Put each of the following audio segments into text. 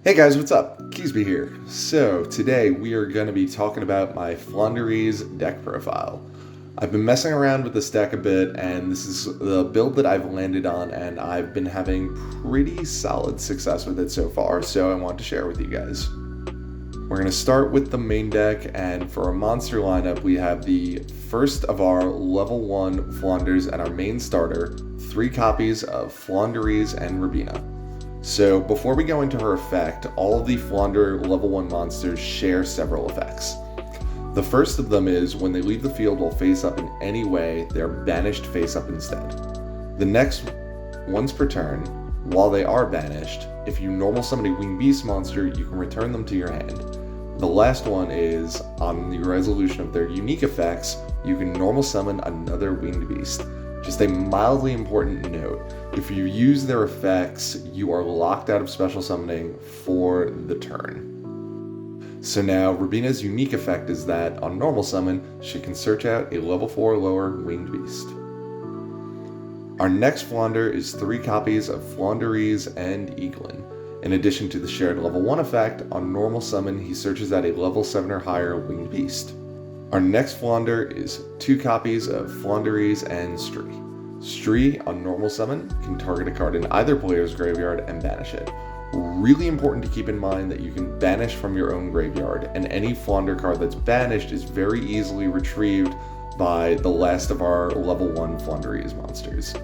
Hey guys, what's up? Keysby here. So today we are going to be talking about my Floowandereeze deck profile. I've been messing around with this deck a bit, and this is the build that I've landed on, and I've been having pretty solid success with it so far, so I want to share with you guys. We're going to start with the main deck, and for our monster lineup we have the first of our level 1 Floowandereeze and our main starter, 3 copies of Floowandereeze and Rabina. So before we go into her effect, all of the Floowandereeze level 1 monsters share several effects. The first of them is when they leave the field while face up in any way, they are banished face up instead. The next, once per turn, while they are banished, if you normal summon a winged beast monster, you can return them to your hand. The last one is, on the resolution of their unique effects, you can normal summon another winged beast. Just a mildly important note, if you use their effects, you are locked out of special summoning for the turn. So now, Rabina's unique effect is that, on normal summon, she can search out a level 4 or lower winged beast. Our next Floowander is 3 copies of Floowandereeze and Eaglin. In addition to the shared level 1 effect, on normal summon, he searches out a level 7 or higher winged beast. Our next Floowander is 2 copies of Floowandereeze and Stree. Stree, on normal summon, can target a card in either player's graveyard and banish it. Really important to keep in mind that you can banish from your own graveyard, and any Floowander card that's banished is very easily retrieved by the last of our level 1 Floowandereeze monsters.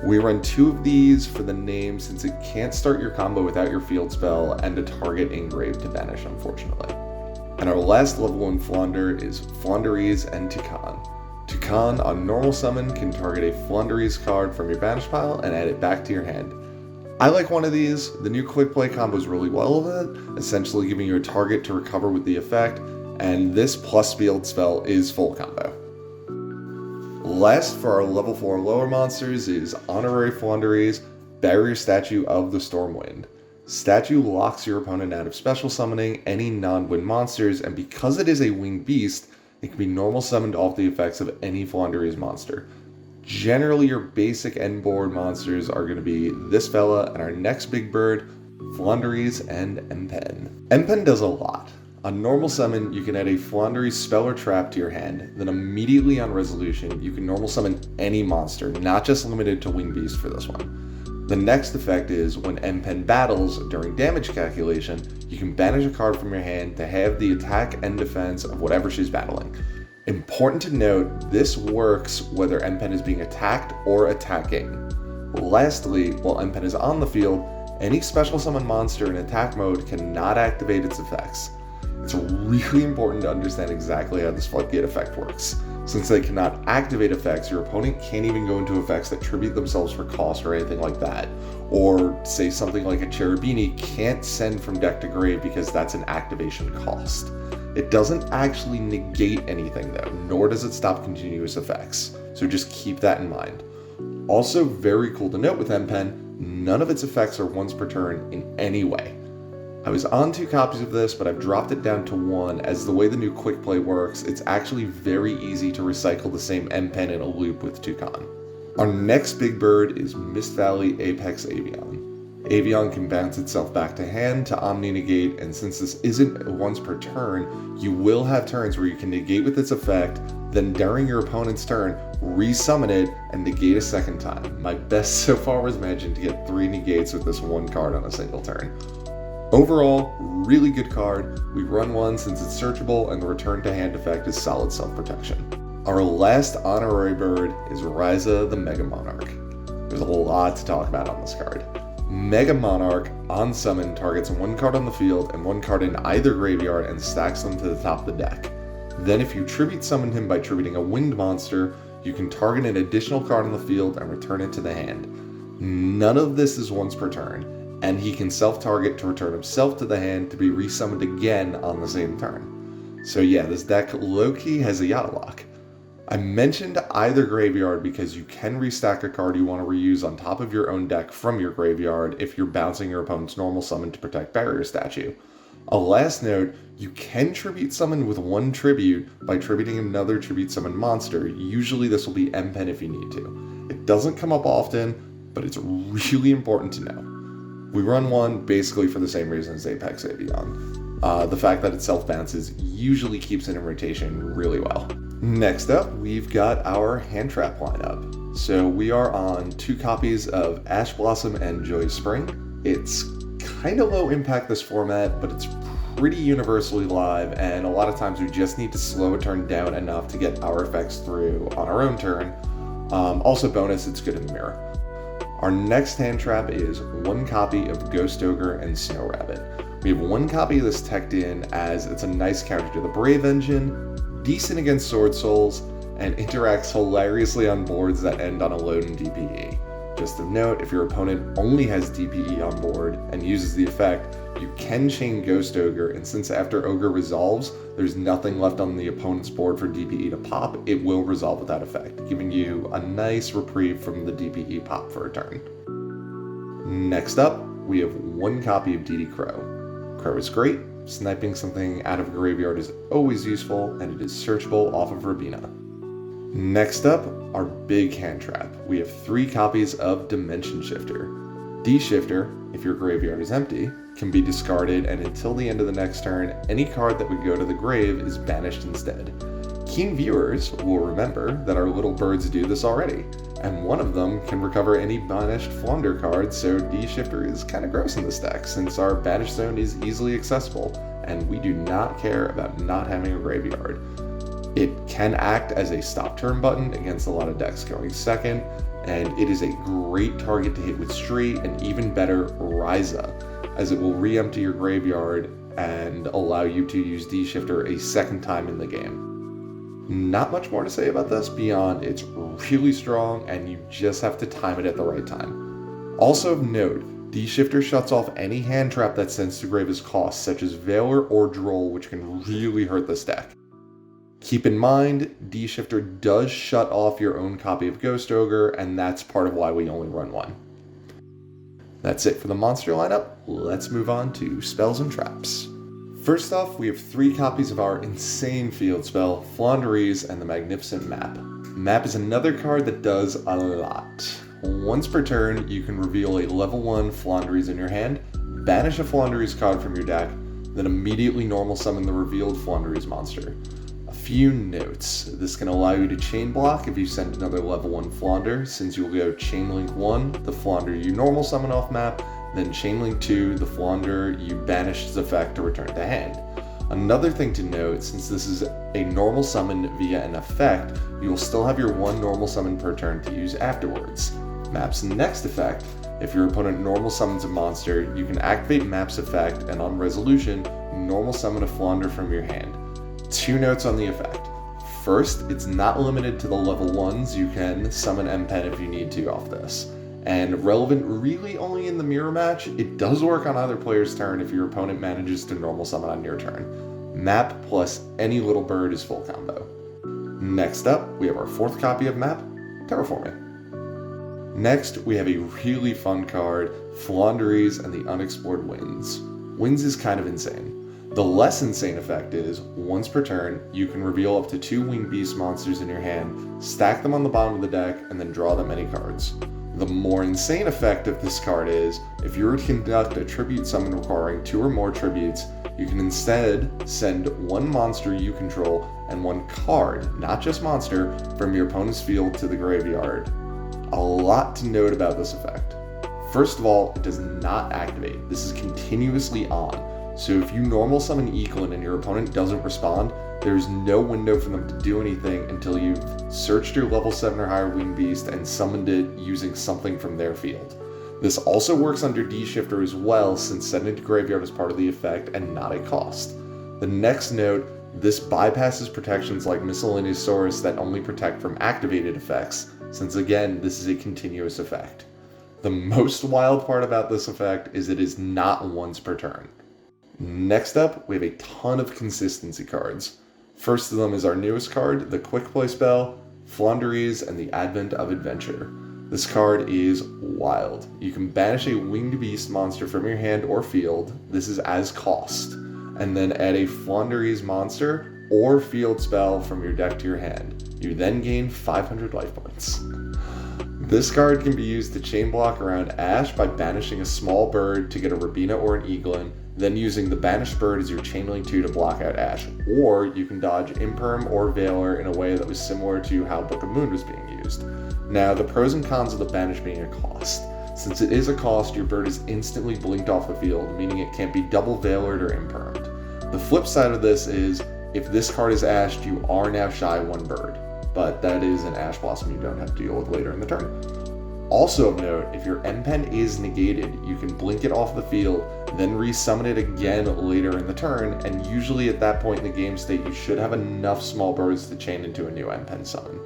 We run 2 of these for the name since it can't start your combo without your field spell and a target engraved to banish, unfortunately. And our last level 1 Floowander is Floowandereeze and Toucan. Toucan, on normal summon, can target a Floowandereeze card from your banish pile and add it back to your hand. I like one of these. The new quick play combos really well with it, essentially giving you a target to recover with the effect, and this plus field spell is full combo. Last for our level 4 lower monsters is Honorary Floowandereeze, Barrier Statue of the Stormwind. Statue locks your opponent out of special summoning any non-wind monsters, and because it is a winged beast, it can be normal summoned off the effects of any Floowandereeze monster. Generally, your basic end board monsters are going to be this fella and our next big bird, Floowandereeze and Empen. Empen does a lot. On normal summon, you can add a Floowandereeze spell or trap to your hand, then immediately on resolution, you can normal summon any monster, not just limited to winged beast for this one. The next effect is, when Empen battles, during damage calculation, you can banish a card from your hand to have the attack and defense of whatever she's battling. Important to note, this works whether Empen is being attacked or attacking. Lastly, while Empen is on the field, any special summon monster in attack mode cannot activate its effects. It's really important to understand exactly how this floodgate effect works. Since they cannot activate effects, your opponent can't even go into effects that tribute themselves for cost or anything like that. Or say something like a Cherubini can't send from deck to grave because that's an activation cost. It doesn't actually negate anything though, nor does it stop continuous effects. So just keep that in mind. Also very cool to note with Empen, none of its effects are once per turn in any way. I was on 2 copies of this, but I've dropped it down to 1, as the way the new quick play works, it's actually very easy to recycle the same Empen in a loop with Toucan. Our next big bird is Mist Valley Apex Avian. Avian can bounce itself back to hand to Omni Negate, and since this isn't once per turn, you will have turns where you can negate with its effect, then during your opponent's turn, resummon it and negate a second time. My best so far was managing to get 3 negates with this 1 card on a single turn. Overall, really good card. We run 1 since it's searchable, and the return to hand effect is solid self-protection. Our last honorary bird is Ryza the Mega Monarch. There's a lot to talk about on this card. Mega Monarch, on summon, targets 1 card on the field and 1 card in either graveyard and stacks them to the top of the deck. Then if you tribute summon him by tributing a winged monster, you can target an additional card on the field and return it to the hand. None of this is once per turn, and he can self-target to return himself to the hand to be resummoned again on the same turn. So yeah, this deck low-key has a Yada lock. I mentioned either graveyard because you can restack a card you want to reuse on top of your own deck from your graveyard if you're bouncing your opponent's normal summon to protect Barrier Statue. A last note, you can tribute summon with 1 tribute by tributing another tribute summon monster. Usually this will be Empen if you need to. It doesn't come up often, but it's really important to know. We run one basically for the same reason as Apex Avion. The fact that it self-bounces usually keeps it in rotation really well. Next up, we've got our hand trap lineup. So we are on 2 copies of Ash Blossom and Joy Spring. It's kind of low impact this format, but it's pretty universally live, and a lot of times we just need to slow a turn down enough to get our effects through on our own turn. Also bonus, it's good in the mirror. Our next hand trap is 1 copy of Ghost Ogre and Snow Rabbit. We have 1 copy of this teched in as it's a nice counter to the Brave engine, decent against Sword Souls, and interacts hilariously on boards that end on a load in DPE. Just of note, if your opponent only has DPE on board and uses the effect, you can chain Ghost Ogre, and since after Ogre resolves, there's nothing left on the opponent's board for DPE to pop, it will resolve with that effect, giving you a nice reprieve from the DPE pop for a turn. Next up, we have 1 copy of DD Crow. Crow is great, sniping something out of a graveyard is always useful, and it is searchable off of Rabina. Next up, our big hand trap. We have 3 copies of Dimension Shifter. D-Shifter, if your graveyard is empty, can be discarded, and until the end of the next turn, any card that would go to the grave is banished instead. Keen viewers will remember that our little birds do this already, and one of them can recover any banished Flounder card, so D-Shifter is kind of gross in this deck, since our banished zone is easily accessible, and we do not care about not having a graveyard. It can act as a stop turn button against a lot of decks going second, and it is a great target to hit with Street, and even better, Ryza, as it will re-empty your graveyard and allow you to use D-Shifter a second time in the game. Not much more to say about this beyond it's really strong and you just have to time it at the right time. Also of note, D-Shifter shuts off any hand trap that sends to grave as cost, such as Veiler or Droll, which can really hurt this deck. Keep in mind, D-Shifter does shut off your own copy of Ghost Ogre, and that's part of why we only run 1. That's it for the monster lineup. Let's move on to spells and traps. First off, we have 3 copies of our insane field spell, Floowandereeze, and the Magnificent Map. Map is another card that does a lot. Once per turn, you can reveal a level 1 Floowandereeze in your hand, banish a Floowandereeze card from your deck, then immediately normal summon the revealed Floowandereeze monster. Few notes. This can allow you to chain block if you send another level 1 Flounder, since you'll go Chainlink 1, the Flounder you normal summon off map, then Chainlink 2, the Flounder you banish its effect to return to hand. Another thing to note, since this is a normal summon via an effect, you will still have your 1 normal summon per turn to use afterwards. Map's next effect, if your opponent normal summons a monster, you can activate Map's effect, and on resolution, normal summon a Flounder from your hand. 2 notes on the effect. First, it's not limited to the level 1s, you can summon M-Pen if you need to off this. And relevant really only in the mirror match, it does work on either player's turn if your opponent manages to normal summon on your turn. Map plus any little bird is full combo. Next up, we have our 4th copy of Map, Terraforming. Next, we have a really fun card, Floowandereeze and the Unexplored Winds. Winds is kind of insane. The less insane effect is, once per turn, you can reveal up to 2 Winged Beast monsters in your hand, stack them on the bottom of the deck, and then draw them any cards. The more insane effect of this card is, if you were to conduct a tribute summon requiring 2 or more tributes, you can instead send 1 monster you control and 1 card, not just monster, from your opponent's field to the graveyard. A lot to note about this effect. First of all, it does not activate. This is continuously on. So if you normal summon Eklund and your opponent doesn't respond, there's no window for them to do anything until you've searched your level 7 or higher Winged Beast and summoned it using something from their field. This also works under D-Shifter as well, since sending to graveyard is part of the effect and not a cost. The next note, this bypasses protections like Miscellaneous Saurus that only protect from activated effects, since again, this is a continuous effect. The most wild part about this effect is it is not once per turn. Next up, we have a ton of consistency cards. First of them is our newest card, the Quick Play spell, Floowandereeze and the Advent of Adventure. This card is wild. You can banish a Winged Beast monster from your hand or field, this is as cost, and then add a Floowandereeze monster or field spell from your deck to your hand. You then gain 500 life points. This card can be used to chain block around Ash by banishing a small bird to get a Rabina or an Eaglin, then using the banished bird as your chain link 2 to block out Ash. Or you can dodge Imperm or Veiler in a way that was similar to how Book of Moon was being used. Now, the pros and cons of the banish being a cost. Since it is a cost, your bird is instantly blinked off the field, meaning it can't be double Veilered or Impermed. The flip side of this is, if this card is ashed, you are now shy 1 bird. But that is an Ash Blossom you don't have to deal with later in the turn. Also of note, if your M-Pen is negated, you can blink it off the field, then resummon it again later in the turn, and usually at that point in the game state, you should have enough small birds to chain into a new M-Pen summon.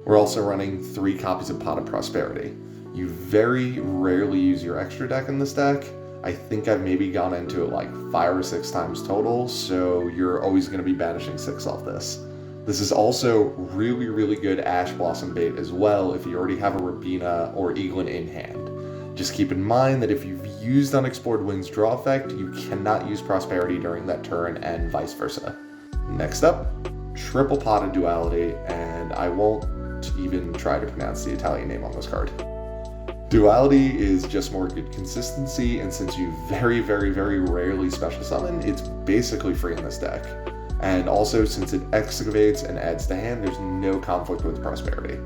We're also running 3 copies of Pot of Prosperity. You very rarely use your extra deck in this deck. I think I've maybe gone into it like 5 or 6 times total, so you're always going to be banishing 6 off this. This is also really, really good Ash Blossom bait as well if you already have a Rabina or Eaglin in hand. Just keep in mind that if you've used Unexplored Wings draw effect, you cannot use Prosperity during that turn and vice versa. Next up, triple Pot of Duality, and I won't even try to pronounce the Italian name on this card. Duality is just more good consistency, and since you very, very, very rarely special summon, it's basically free in this deck. And also, since it excavates and adds to hand, there's no conflict with Prosperity.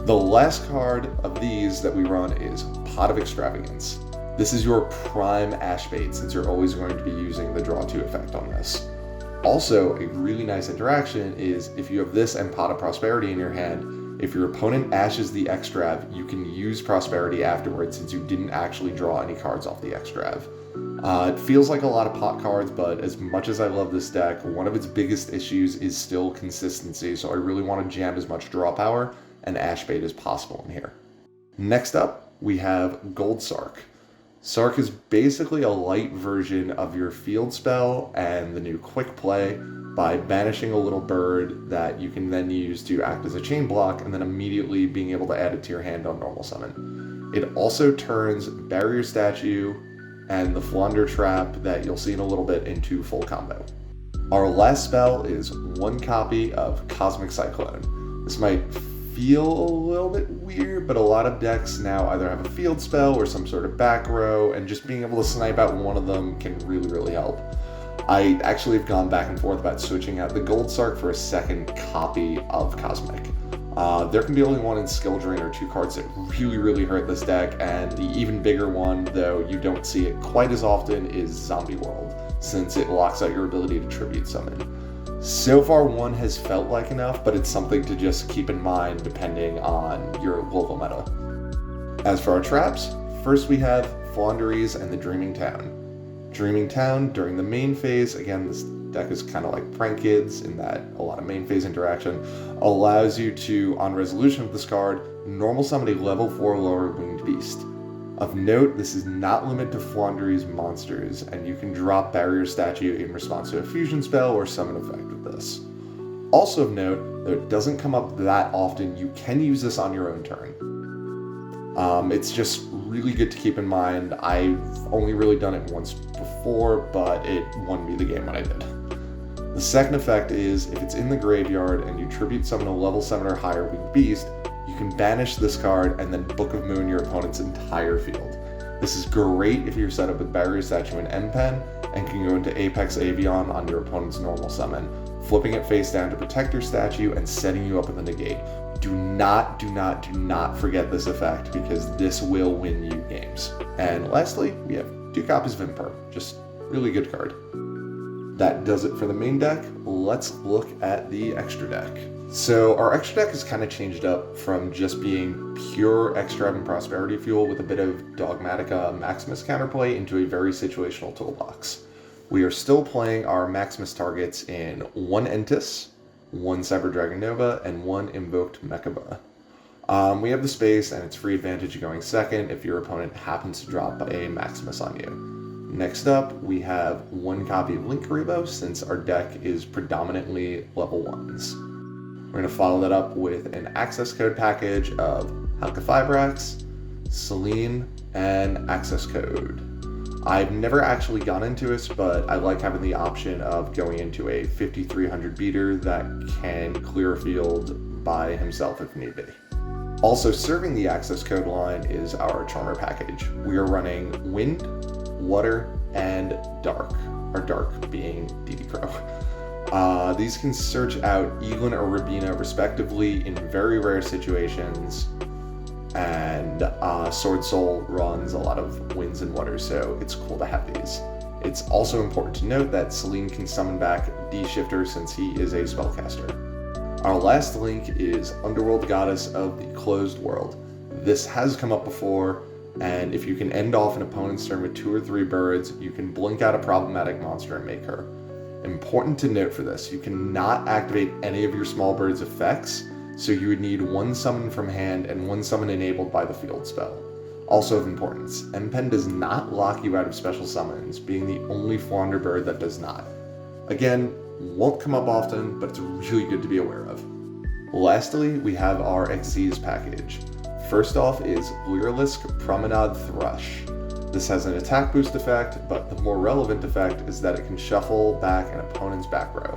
The last card of these that we run is Pot of Extravagance. This is your prime Ash bait, since you're always going to be using the Draw 2 effect on this. Also, a really nice interaction is if you have this and Pot of Prosperity in your hand, if your opponent ashes the Extrav, you can use Prosperity afterwards since you didn't actually draw any cards off the Extrav. It feels like a lot of pot cards, but as much as I love this deck, one of its biggest issues is still consistency, so I really want to jam as much draw power and Ash bait as possible in here. Next up, we have Gold Sark. Sark is basically a light version of your field spell and the new quick play by banishing a little bird that you can then use to act as a chain block and then immediately being able to add it to your hand on normal summon. It also turns Barrier Statue and the Flounder Trap that you'll see in a little bit into full combo. Our last spell is 1 copy of Cosmic Cyclone. This might feel a little bit weird, but a lot of decks now either have a field spell or some sort of back row, and just being able to snipe out one of them can really, really help. I actually have gone back and forth about switching out the Gold Sark for a second copy of Cosmic. There can be only 1 in Skill Drain or 2 cards that really, really hurt this deck, and the even bigger one, though you don't see it quite as often, is Zombie World, since it locks out your ability to Tribute Summon. So far 1 has felt like enough, but it's something to just keep in mind depending on your local meta. As for our traps, first we have Floowandereeze and the Dreaming Town. Dreaming Town during the main phase, again this deck is kind of like Prank Kids in that a lot of main phase interaction, allows you to, on resolution of this card, normal summon a level 4 lower winged beast. Of note, this is not limited to Floowandereeze monsters, and you can drop Barrier Statue in response to a fusion spell or summon effect with this. Also of note, though it doesn't come up that often, you can use this on your own turn. It's just really good to keep in mind. I've only really done it once before, but it won me the game when I did. The second effect is, if it's in the graveyard and you tribute summon a level 7 or higher winged beast, you can banish this card and then Book of Moon your opponent's entire field. This is great if you're set up with Barrier Statue and M-Pen, and can go into Apex Avion on your opponent's normal summon, flipping it face down to protect your statue and setting you up with a negate. Do not forget this effect, because this will win you games. And lastly, we have 2 copies of Imperm, just really good card. That does it for the main deck. Let's look at the extra deck. So our extra deck has kind of changed up from just being pure Extrav and Prosperity fuel with a bit of Dogmatica Maximus counterplay into a very situational toolbox. We are still playing our Maximus targets in 1 Entis, 1 Cyber Dragon Nova, and 1 Invoked Mechaba. We have the space, and it's free advantage going second if your opponent happens to drop a Maximus on you. Next up, we have 1 copy of Link Karibo, since our deck is predominantly level 1s. We're going to follow that up with an access code package of Halka-Fibrax, Selene, and access code. I've never actually gone into this, but I like having the option of going into a 5300 beater that can clear a field by himself if need be. Also serving the access code line is our Charmer package. We are running Wind, Water, and Dark, or Dark being DD Crow. These can search out Evelyn or Rabina respectively in very rare situations, and Sword Soul runs a lot of Winds and Waters, so it's cool to have these. It's also important to note that Celine can summon back D-Shifter since he is a spellcaster. Our last link is Underworld Goddess of the Closed World. This has come up before, and if you can end off an opponent's turn with 2 or 3 birds, you can blink out a problematic monster and make her. Important to note for this, you cannot activate any of your small bird's effects, so you would need 1 summon from hand and 1 summon enabled by the field spell. Also of importance, M-Pen does not lock you out of special summons, being the only Flounder bird that does not. Again, won't come up often, but it's really good to be aware of. Lastly, we have our Xyz package. First off is Lyrilisk Promenade Thrush. This has an attack boost effect, but the more relevant effect is that it can shuffle back an opponent's back row.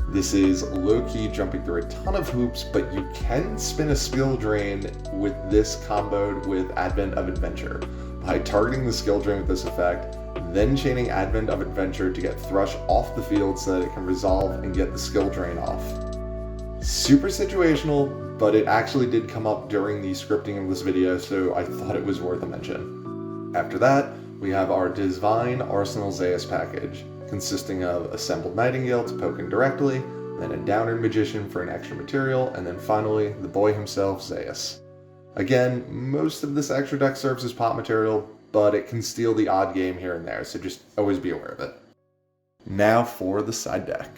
This is low-key jumping through a ton of hoops, but you can spin a skill drain with this comboed with Advent of Adventure. By targeting the skill drain with this effect, then chaining Advent of Adventure to get Thrush off the field so that it can resolve and get the skill drain off. Super situational, but it actually did come up during the scripting of this video, so I thought it was worth a mention. After that, we have our Divine Arsenal Zeus package, consisting of Assembled Nightingale to poke in directly, then a Downward Magician for an extra material, and then finally, the boy himself, Zeus. Again, most of this extra deck serves as pot material, but it can steal the odd game here and there, so just always be aware of it. Now for the side deck.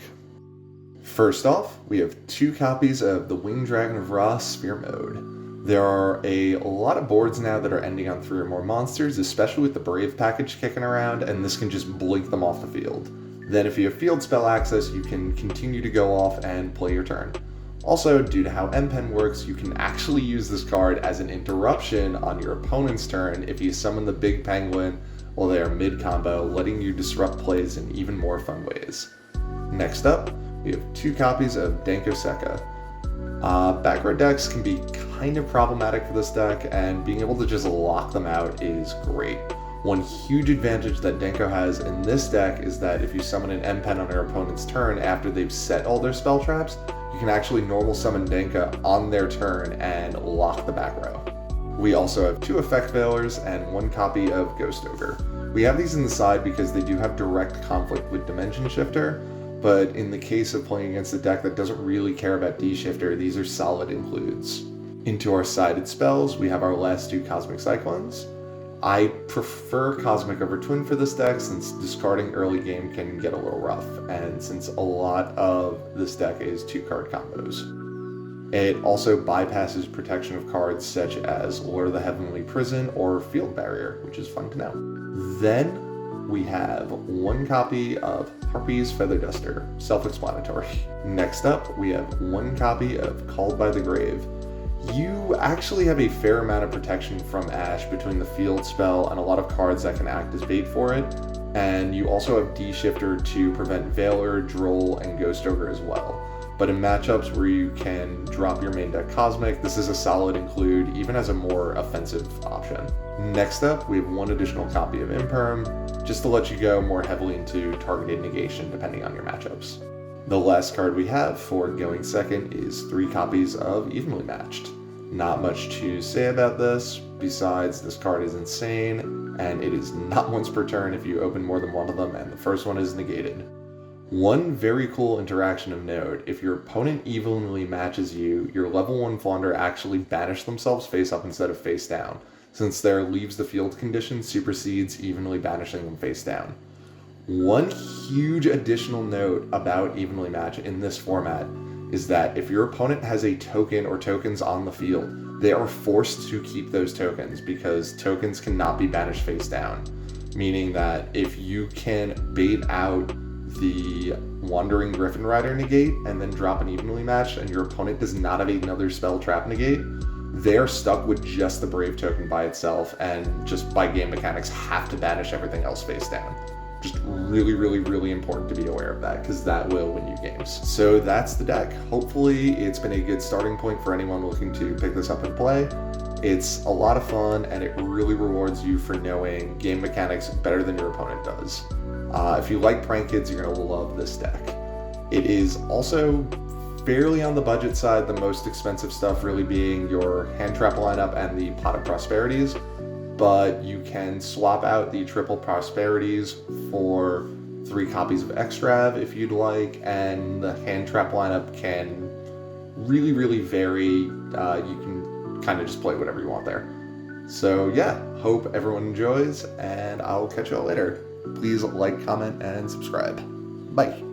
First off, we have 2 copies of the Winged Dragon of Ra Sphere Mode. There are a lot of boards now that are ending on 3 or more monsters, especially with the Brave package kicking around, and this can just blink them off the field. Then if you have field spell access, you can continue to go off and play your turn. Also, due to how M-Pen works, you can actually use this card as an interruption on your opponent's turn if you summon the Big Penguin while they are mid-combo, letting you disrupt plays in even more fun ways. Next up, we have 2 copies of Denko Sekka. Back row decks can be kind of problematic for this deck, and being able to just lock them out is great. One huge advantage that Denko has in this deck is that if you summon an M-Pen on your opponent's turn after they've set all their spell traps, you can actually normal summon Denko on their turn and lock the back row. We also have 2 Effect Veilers and 1 copy of Ghost Ogre. We have these in the side because they do have direct conflict with Dimension Shifter, but in the case of playing against a deck that doesn't really care about D-Shifter, these are solid includes. Into our sided spells, we have our last 2 Cosmic Cyclones. I prefer Cosmic over Twin for this deck since discarding early game can get a little rough, and since a lot of this deck is 2-card combos. It also bypasses protection of cards such as Lord of the Heavenly Prison or Field Barrier, which is fun to know. Then we have 1 copy of Harpy's Feather Duster, self-explanatory. Next up, we have 1 copy of Called by the Grave. You actually have a fair amount of protection from Ash between the field spell and a lot of cards that can act as bait for it, and you also have D-Shifter to prevent Veiler, Droll, and Ghost Ogre as well. But in matchups where you can drop your main deck Cosmic, this is a solid include, even as a more offensive option. Next up, we have 1 additional copy of Imperm, just to let you go more heavily into targeted negation depending on your matchups. The last card we have for going second is 3 copies of Evenly Matched. Not much to say about this, besides this card is insane, and it is not once per turn if you open more than 1 of them, and the first one is negated. One very cool interaction of note, if your opponent evenly matches you, your level 1 Flounder actually banish themselves face up instead of face down, since their leaves the field condition supersedes evenly banishing them face down. One huge additional note about Evenly Match in this format is that if your opponent has a token or tokens on the field, they are forced to keep those tokens because tokens cannot be banished face down. Meaning that if you can bait out the Wandering Griffin Rider negate and then drop an Evenly Matched and your opponent does not have another spell trap negate, they're stuck with just the Brave token by itself and just by game mechanics have to banish everything else face down. Just really, really, really important to be aware of that, because that will win you games. So that's the deck. Hopefully it's been a good starting point for anyone looking to pick this up and play. It's a lot of fun, and it really rewards you for knowing game mechanics better than your opponent does. If you like Prank Kids, you're going to love this deck. It is also fairly on the budget side, the most expensive stuff really being your Hand Trap lineup and the Pot of Prosperities, but you can swap out the triple Prosperities for 3 copies of Extrav if you'd like, and the Hand Trap lineup can really, really vary. You can kind of just play whatever you want there. So yeah, hope everyone enjoys, and I'll catch you all later. Please like, comment, and subscribe. Bye.